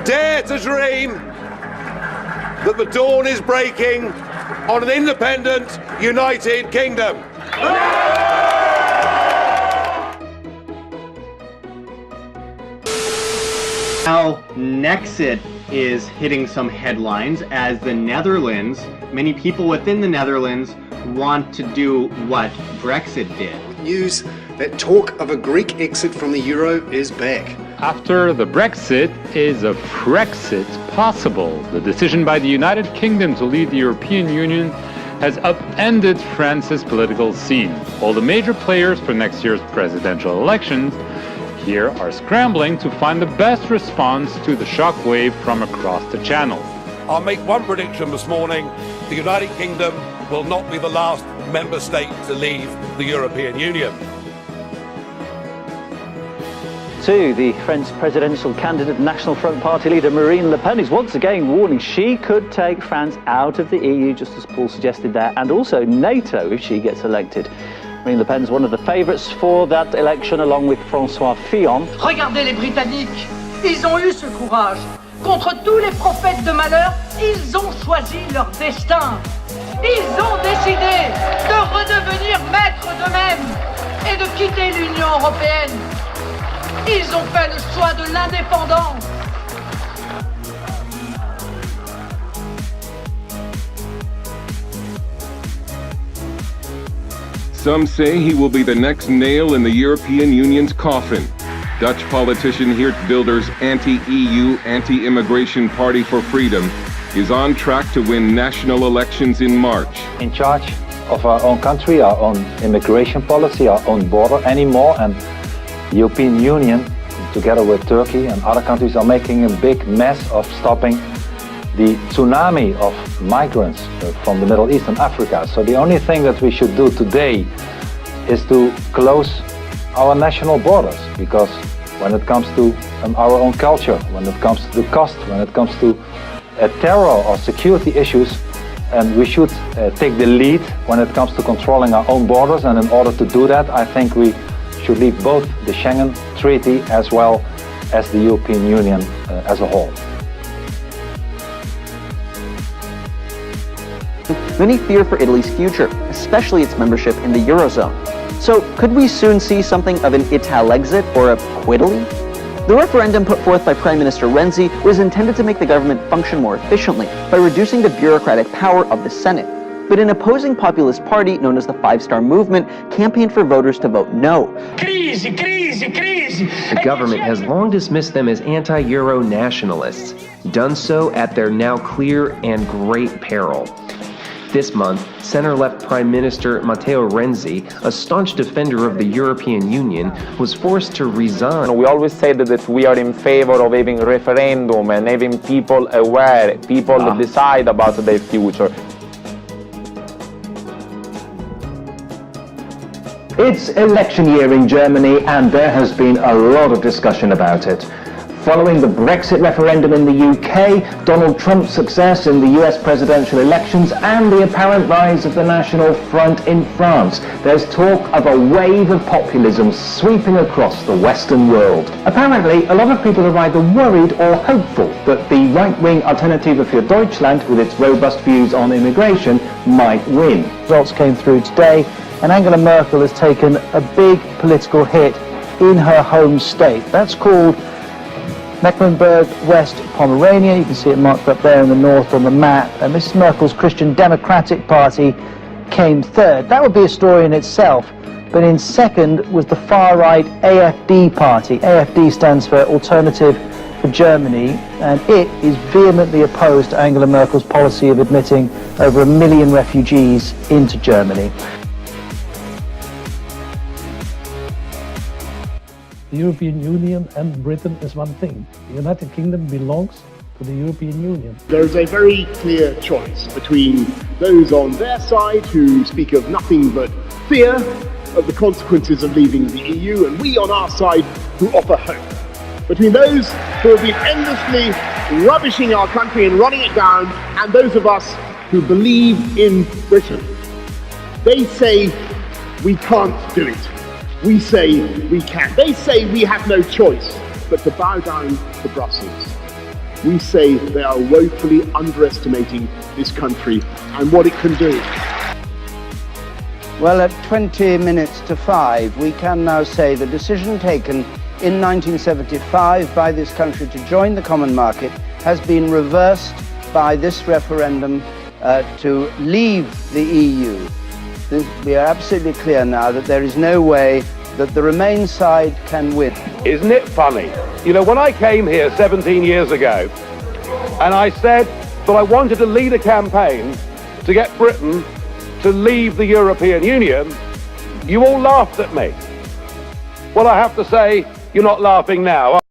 dare to dream that the dawn is breaking on an independent, united kingdom. Now, Nexit is hitting some headlines as the Netherlands, many people within the Netherlands want to do what Brexit did. News that talk of a Greek exit from the euro is back. After the Brexit, is a Frexit possible? The decision by the United Kingdom to leave the European Union has upended France's political scene. All the major players for next year's presidential elections here are scrambling to find the best response to the shockwave from across the channel. I'll make one prediction this morning. The United Kingdom will not be the last member state to leave the European Union. To the French presidential candidate, National Front Party leader Marine Le Pen is once again warning she could take France out of the EU, just as Paul suggested there, and also NATO if she gets elected. Marine Le Pen is one of the favourites for that election, along with François Fillon. Regardez les Britanniques, ils ont eu ce courage. Contre tous les prophètes de malheur, ils ont choisi leur destin. Ils ont décidé de redevenir maîtres d'eux-mêmes et de quitter l'Union européenne. Ils ont fait le choix de l'indépendance. Some say he will be the next nail in the European Union's coffin. Dutch politician Geert Wilders' anti-EU, anti-immigration Party for Freedom is on track to win national elections in March. In charge of our own country, our own immigration policy, our own border anymore, and the European Union, together with Turkey and other countries, are making a big mess of stopping the tsunami of migrants from the Middle East and Africa. So the only thing that we should do today is to close our national borders, because when it comes to our own culture, when it comes to the cost, when it comes to terror or security issues, we should take the lead when it comes to controlling our own borders. And in order to do that, I think we should leave both the Schengen Treaty as well as the European Union as a whole. Many fear for Italy's future, especially its membership in the Eurozone. So could we soon see something of an Italexit or a Quitaly? The referendum put forth by Prime Minister Renzi was intended to make the government function more efficiently by reducing the bureaucratic power of the Senate. But an opposing populist party known as the Five Star Movement campaigned for voters to vote no. Crisi, crisi, crisi. The government has long dismissed them as anti-Euro nationalists, done so at their now clear and great peril. This month, center-left Prime Minister Matteo Renzi, a staunch defender of the European Union, was forced to resign. We always said that we are in favor of having referendum and having people aware, people decide about their future. It's election year in Germany, and there has been a lot of discussion about it. Following the Brexit referendum in the UK, Donald Trump's success in the US presidential elections, and the apparent rise of the National Front in France, there's talk of a wave of populism sweeping across the Western world. Apparently, a lot of people are either worried or hopeful that the right-wing Alternative für Deutschland, with its robust views on immigration, might win. Results came through today, and Angela Merkel has taken a big political hit in her home state. That's called Mecklenburg-West Pomerania. You can see it marked up there in the north on the map. And Mrs. Merkel's Christian Democratic Party came third. That would be a story in itself. But in second was the far-right AfD party. AfD stands for Alternative for Germany, and it is vehemently opposed to Angela Merkel's policy of admitting over 1 million refugees into Germany. The European Union and Britain is one thing. The United Kingdom belongs to the European Union. There is a very clear choice between those on their side who speak of nothing but fear of the consequences of leaving the EU, and we on our side who offer hope. Between those who have been endlessly rubbishing our country and running it down, and those of us who believe in Britain. They say we can't do it. We say we can. They say we have no choice but to bow down to Brussels. we say they are woefully underestimating this country and what it can do. Well, at 20 minutes to 5, we can now say the decision taken in 1975 by this country to join the common market has been reversed by this referendum to leave the EU. We are absolutely clear now that there is no way that the Remain side can win. Isn't it funny? You know, when I came here 17 years ago, and I said that I wanted to lead a campaign to get Britain to leave the European Union, you all laughed at me. Well, I have to say, you're not laughing now.